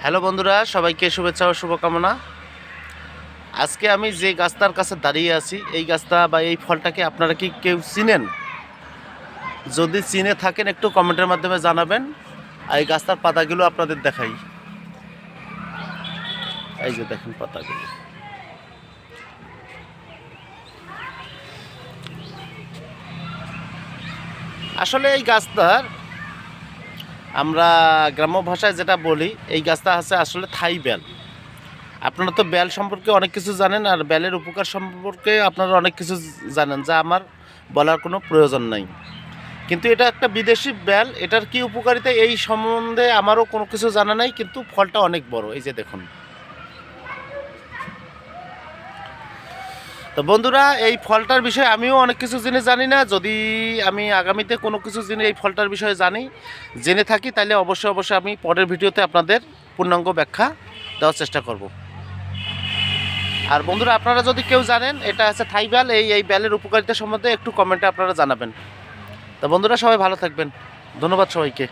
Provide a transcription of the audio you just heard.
Hello বন্ধুরা, সবাইকে শুভেচ্ছা ও শুভকামনা। আজকে আমি যে গাছটার কাছে দাঁড়িয়ে আছি, এই গাছটা বা এই ফলটাকে আপনারা কি কেউ চিনেন? যদি চিনে থাকেন একটু কমেন্টের মাধ্যমে জানাবেন। আর এই গাছটার পাতাগুলো আপনাদের দেখাই। এই যে দেখেন পাতাগুলো। আসলে এই গাছটার আমরা গ্রাম্য ভাষায় যেটা বলি, এই গাছটা আছে আসলে থাই বেল। আপনারা তো বেল সম্পর্কে অনেক কিছু জানেন, আর বেলের উপকার সম্পর্কে আপনারা অনেক কিছু জানেন, যা আমার বলার কোনো প্রয়োজন নাই। কিন্তু এটা একটা বিদেশি বেল, এটার কি উপকারিতা এই সম্বন্ধে আমারও কোনো কিছু জানা নাই, কিন্তু ফলটা অনেক বড়। এই যে দেখুন। তো বন্ধুরা, এই ফলটার বিষয়ে আমিও অনেক কিছু জিনিস জানি না। যদি আমি আগামীতে কোনো কিছু জিনিস এই ফলটার বিষয়ে জেনে থাকি, তাহলে অবশ্যই আমি পরের ভিডিওতে আপনাদের পূর্ণাঙ্গ ব্যাখ্যা দেওয়ার চেষ্টা করব। আর বন্ধুরা, আপনারা যদি কেউ জানেন এটা হচ্ছে থাই বেল, এই বেলের উপকারিতা সম্বন্ধে একটু কমেন্টে আপনারা জানাবেন। তো বন্ধুরা, সবাই ভালো থাকবেন। ধন্যবাদ সবাইকে।